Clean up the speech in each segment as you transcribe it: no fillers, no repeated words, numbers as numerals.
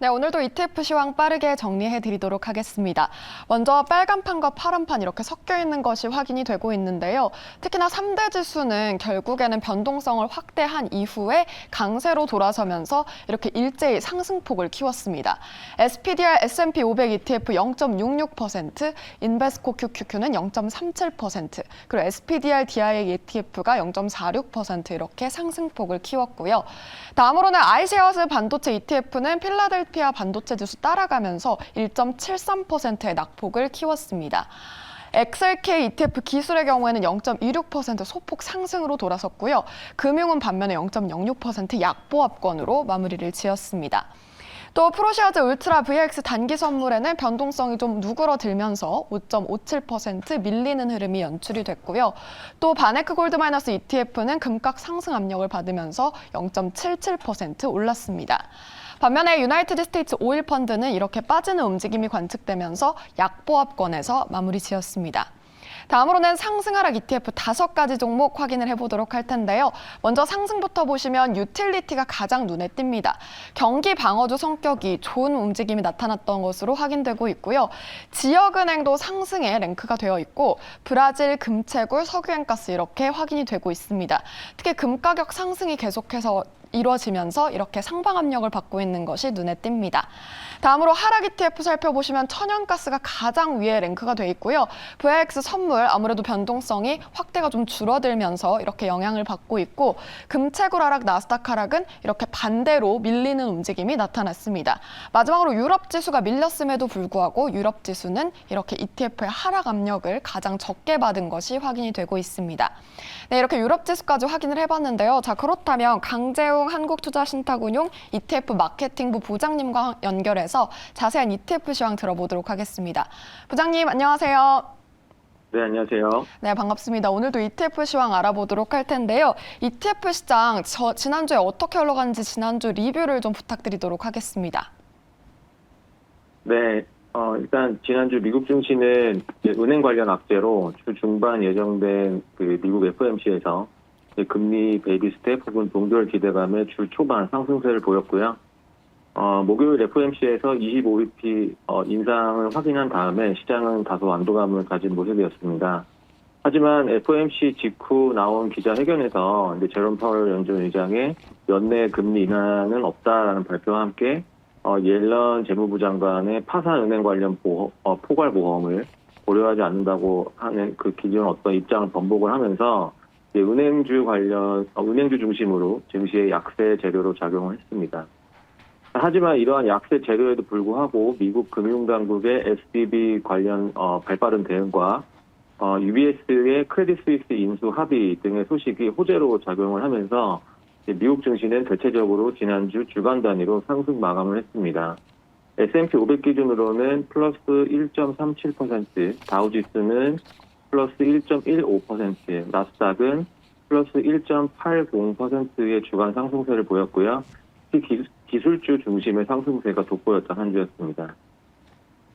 네, 오늘도 ETF 시황 빠르게 정리해 드리도록 하겠습니다. 먼저 빨간판과 파란판 이렇게 섞여 있는 것이 확인이 되고 있는데요. 특히나 3대 지수는 결국에는 변동성을 확대한 이후에 강세로 돌아서면서 이렇게 일제히 상승폭을 키웠습니다. SPDR S&P 500 ETF 0.66%, 인베스코 QQQ는 0.37%, 그리고 SPDR DIA ETF가 0.46% 이렇게 상승폭을 키웠고요. 다음으로는 아이쉐어스 반도체 ETF는 필라델피아 반도체 지수 따라가면서 1.73%의 낙폭을 키웠습니다. XLK ETF 기술의 경우에는 0.26% 소폭 상승으로 돌아섰고요. 금융은 반면에 0.06% 약보합권으로 마무리를 지었습니다. 또 프로시아즈 울트라 VX 단기 선물에는 변동성이 좀 누그러들면서 5.57% 밀리는 흐름이 연출이 됐고요. 또 바네크 골드 마이너스 ETF는 금값 상승 압력을 받으면서 0.77% 올랐습니다. 반면에 유나이티드 스테이츠 오일 펀드는 이렇게 빠지는 움직임이 관측되면서 약보합권에서 마무리 지었습니다. 다음으로는 상승 하락 ETF 5가지 종목 확인을 해보도록 할 텐데요. 먼저 상승부터 보시면 유틸리티가 가장 눈에 띕니다. 경기 방어주 성격이 좋은 움직임이 나타났던 것으로 확인되고 있고요. 지역은행도 상승에 랭크가 되어 있고 브라질, 금채굴, 석유행가스 이렇게 확인이 되고 있습니다. 특히 금 가격 상승이 계속해서 이루어지면서 이렇게 상방 압력을 받고 있는 것이 눈에 띕니다. 다음으로 하락 ETF 살펴보시면 천연가스가 가장 위에 랭크가 돼 있고요. VIX 선물 아무래도 변동성이 확대가 좀 줄어들면서 이렇게 영향을 받고 있고 금채굴 하락, 나스닥 하락은 이렇게 반대로 밀리는 움직임이 나타났습니다. 마지막으로 유럽 지수가 밀렸음에도 불구하고 유럽 지수는 이렇게 ETF의 하락 압력을 가장 적게 받은 것이 확인이 되고 있습니다. 네, 이렇게 유럽 지수까지 확인을 해봤는데요. 자, 그렇다면 강재웅 한국투자신탁운용 ETF 마케팅부 부장님과 연결해서 자세한 ETF 시황 들어보도록 하겠습니다. 부장님, 안녕하세요. 네, 안녕하세요. 네, 반갑습니다. 오늘도 ETF 시황 알아보도록 할 텐데요. ETF 시장 지난주에 어떻게 흘러갔는지 지난주 리뷰를 좀 부탁드리도록 하겠습니다. 네, 일단 지난주 미국 증시는 은행 관련 악재로 주 중반 예정된 그 미국 FOMC에서 금리 베이비 스텝 혹은 동결 기대감에 주 초반 상승세를 보였고요. 목요일 FOMC에서 25bp 인상을 확인한 다음에 시장은 다소 완도감을 가진 모습이었습니다. 하지만 FOMC 직후 나온 기자회견에서 제롬 파월 연준 의장의 연내 금리 인하는 없다라는 발표와 함께 옐런 재무부 장관의 파산은행 관련 포괄보험을 고려하지 않는다고 하는 그 기존 어떤 입장을 번복을 하면서 은행주 중심으로 증시의 약세 재료로 작용을 했습니다. 하지만 이러한 약세 재료에도 불구하고 미국 금융당국의 SVB 관련 발빠른 대응과 UBS의 크레딧 스위스 인수 합의 등의 소식이 호재로 작용을 하면서 미국 증시는 대체적으로 지난주 주간 단위로 상승 마감을 했습니다. S&P 500 기준으로는 플러스 1.37%, 다우지수는 플러스 1.15%, 나스닥은 플러스 1.80%의 주간 상승세를 보였고요. 기술주 중심의 상승세가 돋보였던 한 주였습니다.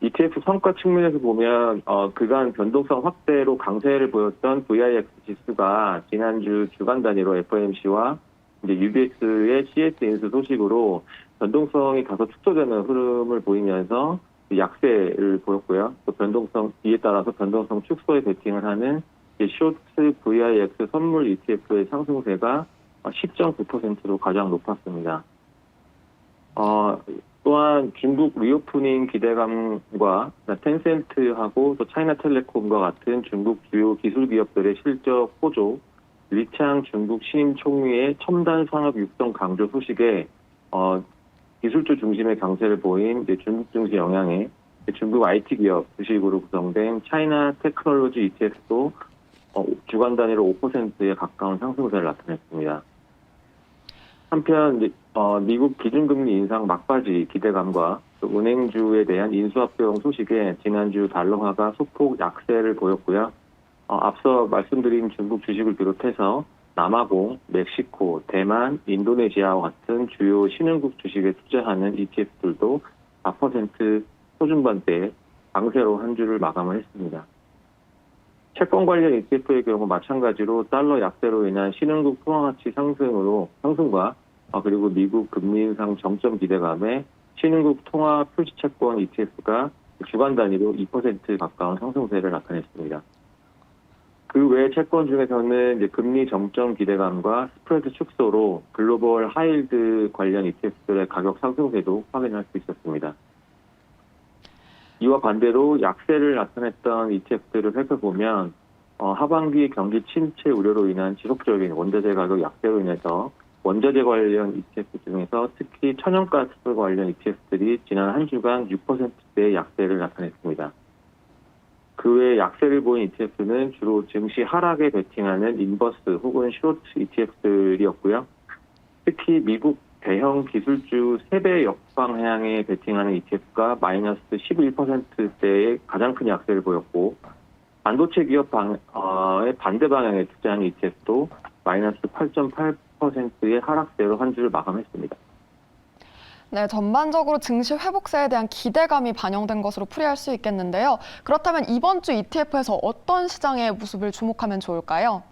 ETF 성과 측면에서 보면 그간 변동성 확대로 강세를 보였던 VIX 지수가 지난주 주간 단위로 FOMC와 UBS의 CS 인수 소식으로 변동성이 다소 축소되는 흐름을 보이면서 약세를 보였고요. 또 이에 따라서 변동성 축소에 베팅을 하는 쇼트 VIX 선물 ETF의 상승세가 10.9%로 가장 높았습니다. 또한 중국 리오프닝 기대감과 텐센트하고 또 차이나텔레콤과 같은 중국 주요 기술 기업들의 실적 호조, 리창 중국 신임 총리의 첨단 산업 육성 강조 소식에 기술주 중심의 강세를 보인 중국 증시 영향에 중국 IT 기업 주식으로 구성된 차이나 테크놀로지 ETF도 주간 단위로 5%에 가까운 상승세를 나타냈습니다. 한편 미국 기준금리 인상 막바지 기대감과 은행주에 대한 인수합병 소식에 지난주 달러화가 소폭 약세를 보였고요. 앞서 말씀드린 중국 주식을 비롯해서 남아공, 멕시코, 대만, 인도네시아와 같은 주요 신흥국 주식에 투자하는 ETF들도 4% 초중반대에 강세로 한 주를 마감을 했습니다. 채권 관련 ETF의 경우 마찬가지로 달러 약세로 인한 신흥국 통화가치 상승과 그리고 미국 금리 인상 정점 기대감에 신흥국 통화 표시채권 ETF가 주간 단위로 2% 가까운 상승세를 나타냈습니다. 그 외 채권 중에서는 이제 금리 정점 기대감과 스프레드 축소로 글로벌 하이힐드 관련 ETF들의 가격 상승세도 확인할 수 있었습니다. 이와 반대로 약세를 나타냈던 ETF들을 살펴보면 하반기 경기 침체 우려로 인한 지속적인 원자재 가격 약세로 인해서 원자재 관련 ETF 중에서 특히 천연가스 관련 ETF들이 지난 한 주간 6%대의 약세를 나타냈습니다. 그 외 약세를 보인 ETF는 주로 증시 하락에 베팅하는 인버스 혹은 숏 ETF들이었고요. 특히 미국 대형 기술주 3배 역방향에 베팅하는 ETF가 마이너스 11%대의 가장 큰 약세를 보였고, 반도체 기업 반대 방향에 투자한 ETF도 마이너스 8.8%의 하락세로 한 주를 마감했습니다. 네, 전반적으로 증시 회복세에 대한 기대감이 반영된 것으로 풀이할 수 있겠는데요. 그렇다면 이번 주 ETF에서 어떤 시장의 모습을 주목하면 좋을까요?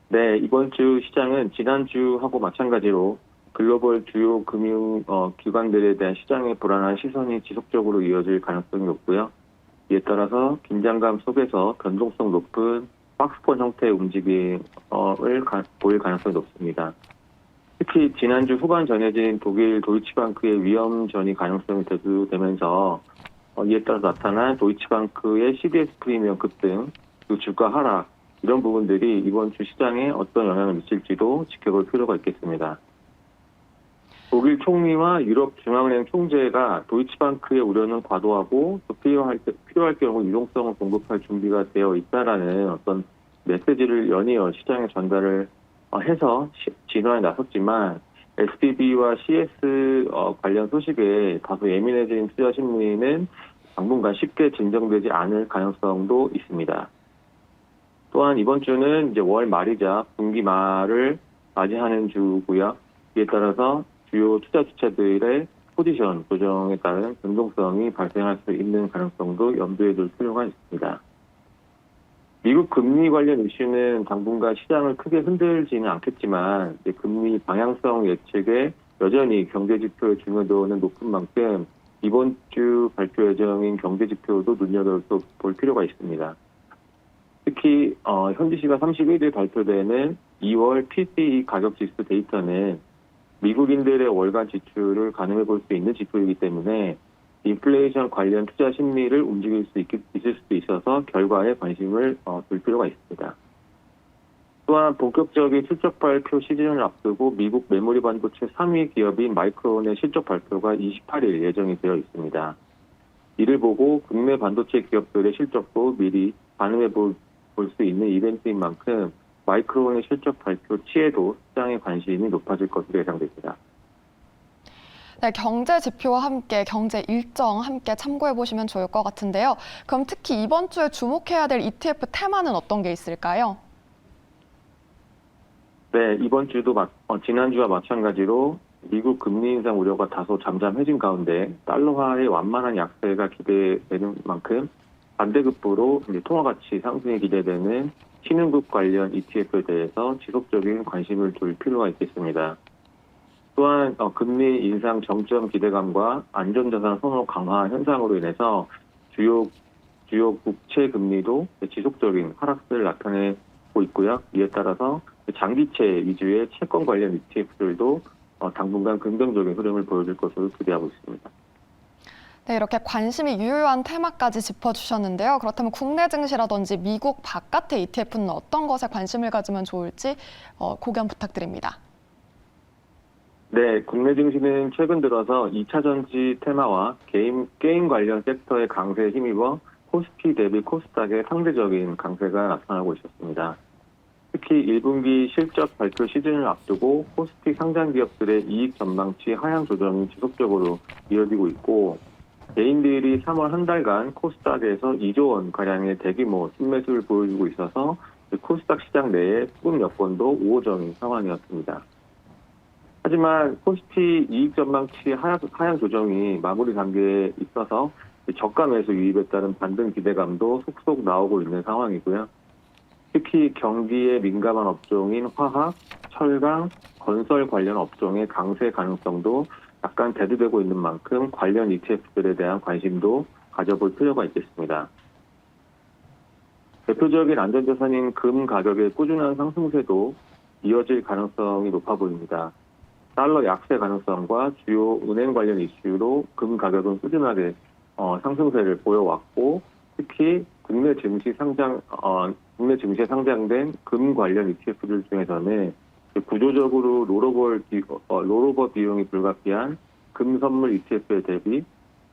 네, 이번 주 시장은 지난주하고 마찬가지로 글로벌 주요 금융 기관들에 대한 시장의 불안한 시선이 지속적으로 이어질 가능성이 높고요. 이에 따라서 긴장감 속에서 변동성 높은 박스권 형태의 움직임을 보일 가능성이 높습니다. 특히 지난주 후반 전해진 독일 도이치방크의 위험 전이 가능성이 대두되면서 이에 따라 나타난 도이치방크의 CDS 프리미엄 급등, 그리고 주가 하락, 이런 부분들이 이번 주 시장에 어떤 영향을 미칠지도 지켜볼 필요가 있겠습니다. 독일 총리와 유럽 중앙은행 총재가 도이치방크의 우려는 과도하고 또 필요할 경우 유동성을 공급할 준비가 되어 있다라는 어떤 메시지를 연이어 시장에 전달을 해서 진화에 나섰지만 SBB와 CS 관련 소식에 다소 예민해진 투자 심리는 당분간 쉽게 진정되지 않을 가능성도 있습니다. 또한 이번 주는 이제 월 말이자 분기 말을 맞이하는 주고요. 이에 따라서 주요 투자 주체들의 포지션 조정에 따른 변동성이 발생할 수 있는 가능성도 염두에 둘 필요가 있습니다. 미국 금리 관련 이슈는 당분간 시장을 크게 흔들지는 않겠지만 금리 방향성 예측에 여전히 경제 지표의 중요도는 높은 만큼 이번 주 발표 예정인 경제 지표도 눈여겨볼 필요가 있습니다. 특히 현지 시간 31일 발표되는 2월 PCE 가격 지수 데이터는 미국인들의 월간 지출을 가늠해 볼 수 있는 지표이기 때문에 인플레이션 관련 투자 심리를 움직일 수 있을 수도 있어서 결과에 관심을 둘 필요가 있습니다. 또한 본격적인 실적 발표 시즌을 앞두고 미국 메모리 반도체 3위 기업인 마이크론의 실적 발표가 28일 예정이 되어 있습니다. 이를 보고 국내 반도체 기업들의 실적도 미리 가늠해 볼 수 있는 이벤트인 만큼 마이크론의 실적 발표치에도 시장의 관심이 높아질 것으로 예상됩니다. 네, 경제 지표와 함께 경제 일정 함께 참고해 보시면 좋을 것 같은데요. 그럼 특히 이번 주에 주목해야 될 ETF 테마는 어떤 게 있을까요? 네, 이번 주도 지난주와 마찬가지로 미국 금리 인상 우려가 다소 잠잠해진 가운데 달러화의 완만한 약세가 기대되는 만큼 반대급부로 통화 가치 상승이 기대되는 신흥국 관련 ETF에 대해서 지속적인 관심을 둘 필요가 있겠습니다. 또한 금리 인상 정점 기대감과 안전자산 선호 강화 현상으로 인해서 주요 국채 금리도 지속적인 하락세를 나타내고 있고요. 이에 따라서 장기채 위주의 채권 관련 ETF들도 당분간 긍정적인 흐름을 보여줄 것으로 기대하고 있습니다. 네, 이렇게 관심이 유효한 테마까지 짚어주셨는데요. 그렇다면 국내 증시라든지 미국 바깥의 ETF는 어떤 것에 관심을 가지면 좋을지 고견 부탁드립니다. 네, 국내 증시는 최근 들어서 2차 전지 테마와 게임 관련 섹터의 강세에 힘입어 코스피 대비 코스닥의 상대적인 강세가 나타나고 있었습니다. 특히 1분기 실적 발표 시즌을 앞두고 코스피 상장 기업들의 이익 전망치 하향 조정이 지속적으로 이어지고 있고, 개인들이 3월 한 달간 코스닥에서 2조 원 가량의 대규모 순매수를 보여주고 있어서 코스닥 시장 내에 수급 여건도 우호적인 상황이었습니다. 하지만 코스피 이익 전망치 하향 조정이 마무리 단계에 있어서 저가 매수 유입에 따른 반등 기대감도 속속 나오고 있는 상황이고요. 특히 경기에 민감한 업종인 화학, 철강, 건설 관련 업종의 강세 가능성도 약간 대두되고 있는 만큼 관련 ETF들에 대한 관심도 가져볼 필요가 있겠습니다. 대표적인 안전자산인 금 가격의 꾸준한 상승세도 이어질 가능성이 높아 보입니다. 달러 약세 가능성과 주요 은행 관련 이슈로 금 가격은 꾸준하게 상승세를 보여왔고, 특히 국내 증시에 상장된 금 관련 ETF들 중에서는 구조적으로 롤오버 비용이 불가피한 금 선물 ETF에 대비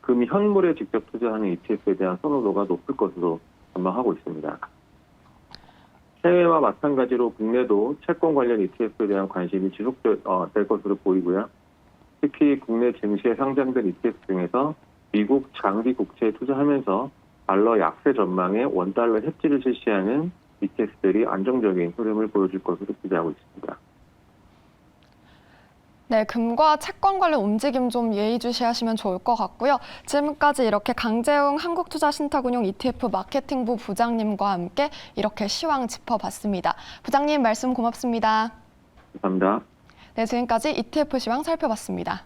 금 현물에 직접 투자하는 ETF에 대한 선호도가 높을 것으로 전망하고 있습니다. 해외와 마찬가지로 국내도 채권 관련 ETF에 대한 관심이 지속될 것으로 보이고요. 특히 국내 증시에 상장된 ETF 중에서 미국 장기 국채에 투자하면서 달러 약세 전망에 원달러 해지를 실시하는 ETF들이 안정적인 흐름을 보여줄 것으로 기대하고 있습니다. 네, 금과 채권 관련 움직임 좀 예의주시하시면 좋을 것 같고요. 지금까지 이렇게 강재웅 한국투자신탁운용 ETF 마케팅부 부장님과 함께 이렇게 시황 짚어봤습니다. 부장님 말씀 고맙습니다. 감사합니다. 네, 지금까지 ETF 시황 살펴봤습니다.